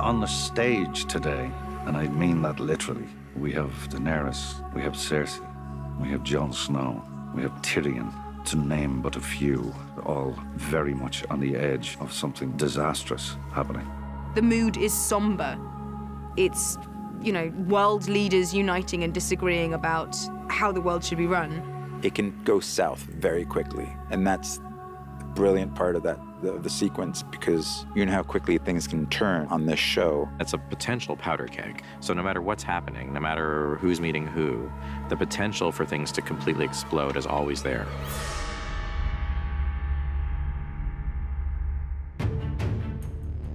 on the stage today, and I mean that literally. We have Daenerys, we have Cersei, we have Jon Snow, we have Tyrion, to name but a few, all very much on the edge of something disastrous happening. The mood is somber. It's, you know, world leaders uniting and disagreeing about how the world should be run. It can go south very quickly, and that's the brilliant part of the sequence, because you know how quickly things can turn on this show. It's a potential powder keg. So no matter what's happening, no matter who's meeting who, the potential for things to completely explode is always there.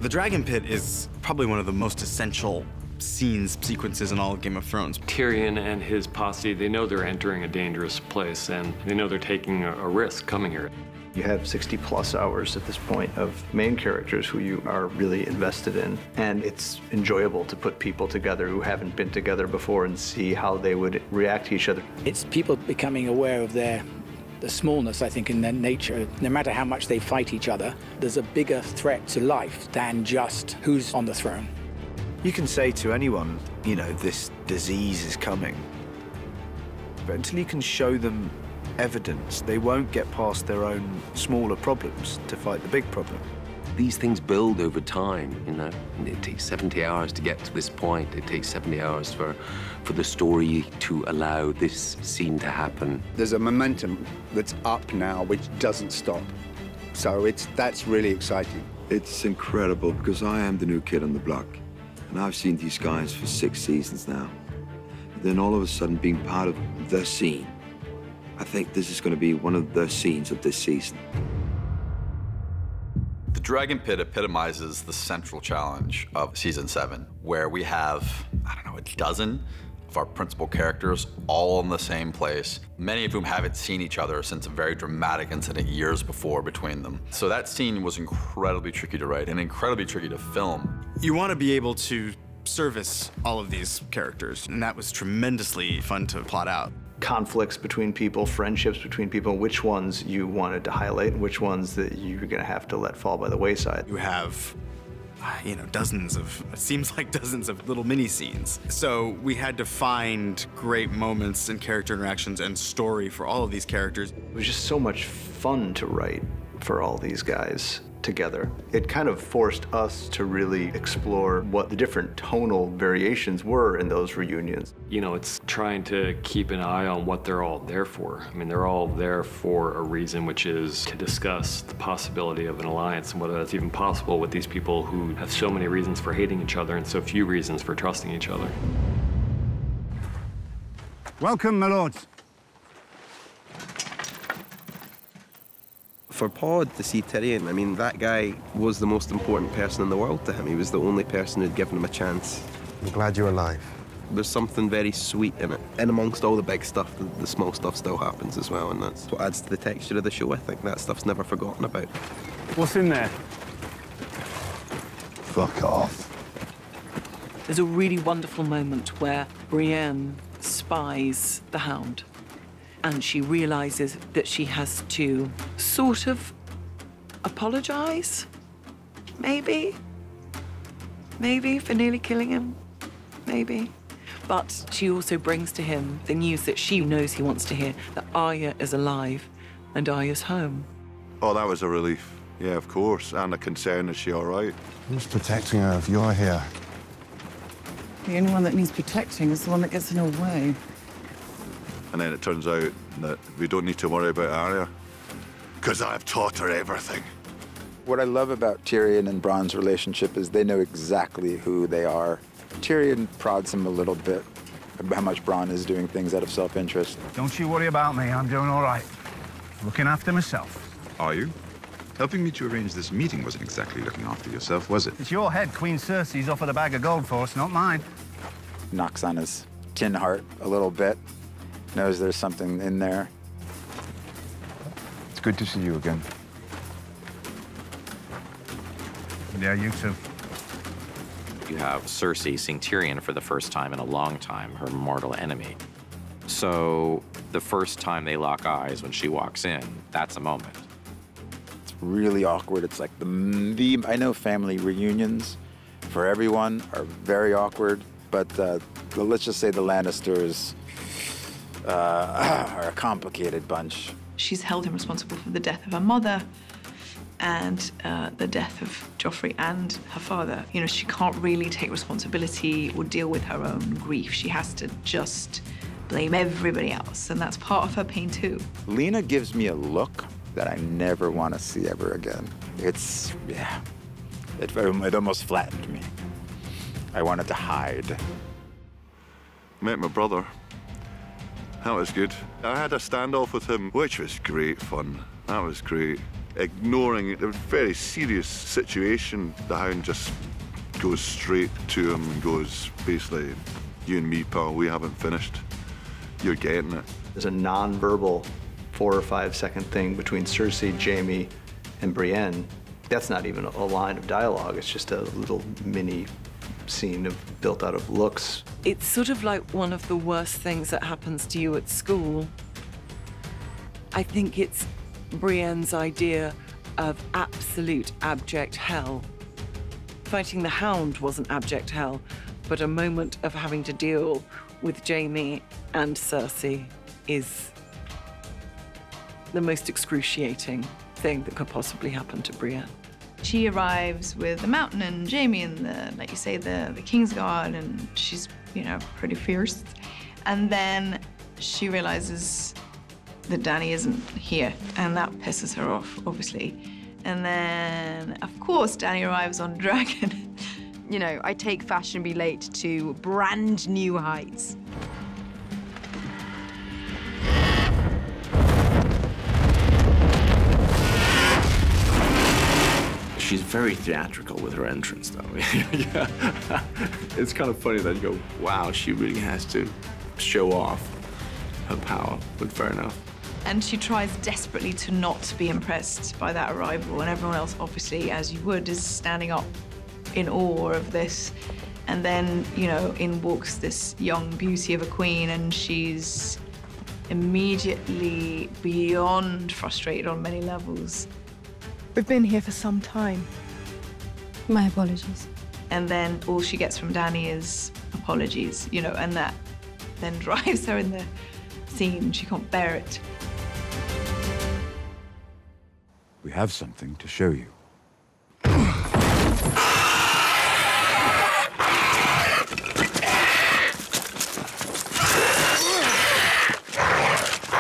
The Dragon Pit is probably one of the most essential sequences in all of Game of Thrones. Tyrion and his posse, they know they're entering a dangerous place, and they know they're taking a risk coming here. You have 60+ hours at this point of main characters who you are really invested in, and it's enjoyable to put people together who haven't been together before and see how they would react to each other. It's people becoming aware of the smallness, I think, in their nature. No matter how much they fight each other, there's a bigger threat to life than just who's on the throne. You can say to anyone, you know, this disease is coming, but until you can show them evidence, they won't get past their own smaller problems to fight the big problem. These things build over time, you know. It takes 70 hours to get to this point. It takes 70 hours for the story to allow this scene to happen. There's a momentum that's up now which doesn't stop. So that's really exciting. It's incredible because I am the new kid on the block. And I've seen these guys for 6 seasons now. And then all of a sudden being part of the scene. I think this is going to be one of the scenes of this season. The Dragon Pit epitomizes the central challenge of Season 7, where we have, I don't know, a dozen of our principal characters all in the same place, many of whom haven't seen each other since a very dramatic incident years before between them. So that scene was incredibly tricky to write and incredibly tricky to film. You want to be able to service all of these characters, and that was tremendously fun to plot out. Conflicts between people, friendships between people, which ones you wanted to highlight and which ones that you're gonna have to let fall by the wayside. You have, you know, it seems like dozens of little mini scenes. So we had to find great moments and character interactions and story for all of these characters. It was just so much fun to write for all these guys together. It kind of forced us to really explore what the different tonal variations were in those reunions. You know, it's trying to keep an eye on what they're all there for. I mean, they're all there for a reason, which is to discuss the possibility of an alliance and whether that's even possible with these people who have so many reasons for hating each other and so few reasons for trusting each other. Welcome, my lords. For Pod to see Tyrion, I mean, that guy was the most important person in the world to him. He was the only person who'd given him a chance. I'm glad you're alive. There's something very sweet in it. And amongst all the big stuff, the small stuff still happens as well, and that's what adds to the texture of the show. I think that stuff's never forgotten about. What's in there? Fuck off. There's a really wonderful moment where Brienne spies the Hound, and she realizes that she has to sort of apologize, maybe for nearly killing him, maybe. But she also brings to him the news that she knows he wants to hear, that Arya is alive and Arya's home. Oh, that was a relief. Yeah, of course. And a concern, is she all right? Who's protecting her if you're here? The only one that needs protecting is the one that gets in her way. And then it turns out that we don't need to worry about Arya, because I've taught her everything. What I love about Tyrion and Bronn's relationship is they know exactly who they are. Tyrion prods him a little bit about how much Bronn is doing things out of self-interest. Don't you worry about me. I'm doing all right. Looking after myself. Are you? Helping me to arrange this meeting wasn't exactly looking after yourself, was it? It's your head Queen Cersei's offered a bag of gold for us, not mine. Knocks on his tin heart a little bit. Knows there's something in there. It's good to see you again. Yeah, you too. You have Cersei seeing Tyrion for the first time in a long time, her mortal enemy. So the first time they lock eyes when she walks in, that's a moment. It's really awkward. It's like I know family reunions for everyone are very awkward, but let's just say the Lannisters are a complicated bunch. She's held him responsible for the death of her mother and the death of Joffrey and her father. You know, she can't really take responsibility or deal with her own grief. She has to just blame everybody else, and that's part of her pain too. Lena gives me a look that I never want to see ever again. It's, yeah, it almost flattened me. I wanted to hide. Met my brother. That was good. I had a standoff with him, which was great fun. That was great. Ignoring a very serious situation, the Hound just goes straight to him and goes, basically, you and me, pal, we haven't finished. You're getting it. There's a non-verbal 4 or 5 second thing between Cersei, Jaime, and Brienne. That's not even a line of dialogue. It's just a little mini scene built out of looks. It's sort of like one of the worst things that happens to you at school. I think it's Brienne's idea of absolute abject hell. Fighting the Hound wasn't abject hell, but a moment of having to deal with Jaime and Cersei is the most excruciating thing that could possibly happen to Brienne. She arrives with the Mountain and Jaime and like you say, the Kingsguard, and she's, you know, pretty fierce. And then she realizes that Dany isn't here, and that pisses her off, obviously. And then, of course, Dany arrives on Dragon. You know, I take fashionably late to brand new heights. She's very theatrical with her entrance, though. Yeah. It's kind of funny that you go, wow, she really has to show off her power, but fair enough. And she tries desperately to not be impressed by that arrival, and everyone else, obviously, as you would, is standing up in awe of this. And then, you know, in walks this young beauty of a queen, and she's immediately beyond frustrated on many levels. We've been here for some time. My apologies. And then all she gets from Dany is apologies, you know, and that then drives her in the scene. She can't bear it. We have something to show you.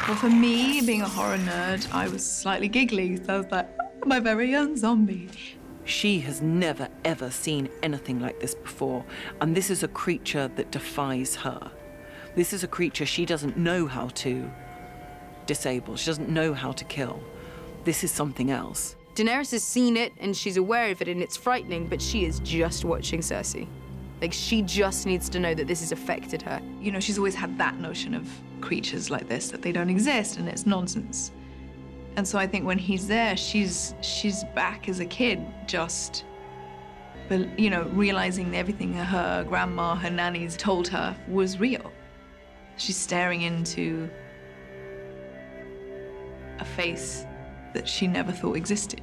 Well, for me, being a horror nerd, I was slightly giggly. So I was like, oh, my very own zombie. She has never, ever seen anything like this before. And this is a creature that defies her. This is a creature she doesn't know how to disable. She doesn't know how to kill. This is something else. Daenerys has seen it, and she's aware of it, and it's frightening, but she is just watching Cersei. Like, she just needs to know that this has affected her. You know, she's always had that notion of creatures like this, that they don't exist, and it's nonsense. And so I think when he's there, she's back as a kid, just, you know, realizing everything her grandma, her nannies told her was real. She's staring into a face that she never thought existed.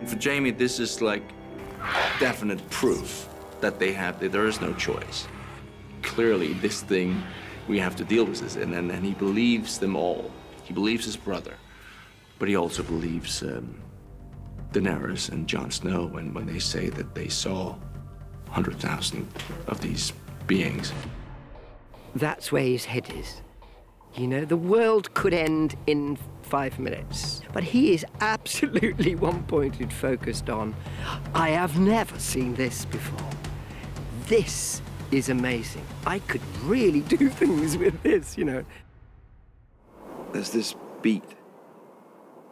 For Jaime, this is like definite proof that there is no choice. Clearly, this thing, we have to deal with this, and he believes them all. He believes his brother, but he also believes Daenerys and Jon Snow when they say that they saw 100,000 of these beings. That's where his head is. You know, the world could end in 5 minutes, but he is absolutely one-pointed, focused on, I have never seen this before. This is amazing. I could really do things with this, you know. There's this beat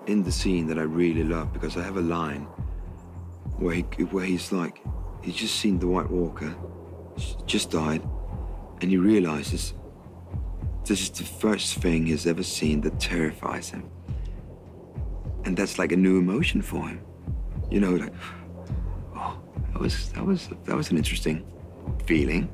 in the scene that I really love, because I have a line where he's like, he's just seen the White Walker, just died, and he realizes this is the first thing he's ever seen that terrifies him. And that's like a new emotion for him. You know, like, oh, that was an interesting feeling.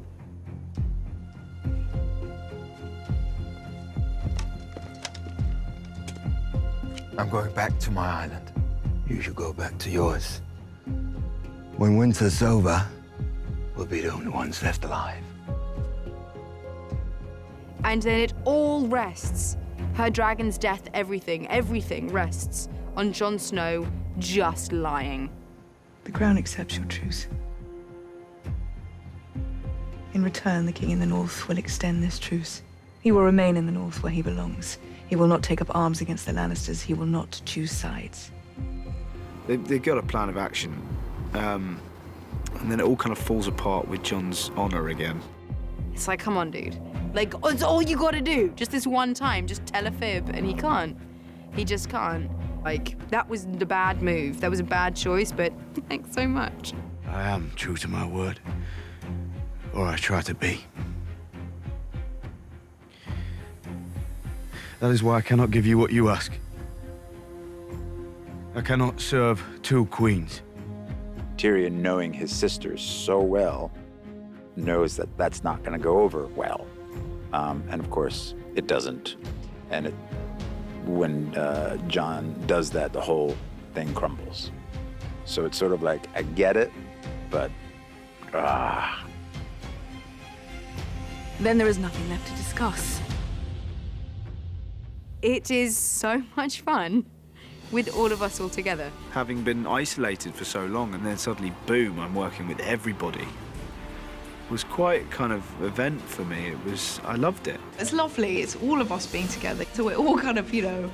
I'm going back to my island. You should go back to yours. When winter's over, we'll be the only ones left alive. And then it all rests. Her dragon's death, everything rests on Jon Snow just lying. The crown accepts your truce. In return, the king in the north will extend this truce. He will remain in the north where he belongs. He will not take up arms against the Lannisters. He will not choose sides. They've got a plan of action. And then it all kind of falls apart with Jon's honor again. It's like, come on, dude. Like, it's all you gotta do. Just this one time, just tell a fib, and he can't. He just can't. Like, that was the bad move. That was a bad choice, but thanks so much. I am true to my word. Or I try to be. That is why I cannot give you what you ask. I cannot serve two queens. Tyrion, knowing his sisters so well, knows that that's not going to go over well. And of course, it doesn't. And when Jon does that, the whole thing crumbles. So it's sort of like, I get it, but Then there is nothing left to discuss. It is so much fun with all of us all together. Having been isolated for so long and then suddenly, boom, I'm working with everybody. It was quite kind of event for me. I loved it. It's lovely. It's all of us being together. So we're all kind of, you know.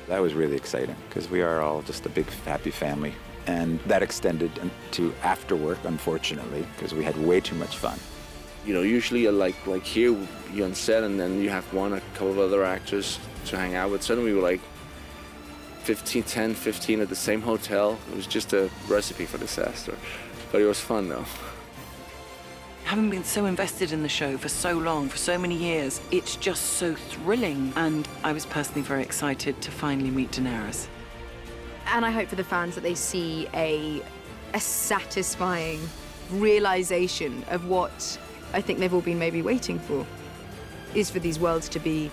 that was really exciting because we are all just a big, happy family. And that extended to after work, unfortunately, because we had way too much fun. You know, usually like here, you're on set and then you have a couple of other actors to hang out with. Suddenly we were like 10, 15 at the same hotel. It was just a recipe for disaster. But it was fun though. Having been so invested in the show for so long, for so many years, it's just so thrilling. And I was personally very excited to finally meet Daenerys. And I hope for the fans that they see a satisfying realization of what I think they've all been maybe waiting for, is for these worlds to be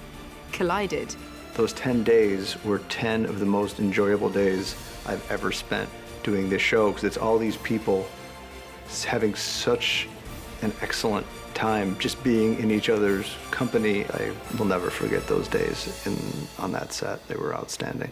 collided. Those 10 days were 10 of the most enjoyable days I've ever spent doing this show, because it's all these people having such an excellent time just being in each other's company. I will never forget those days on that set. They were outstanding.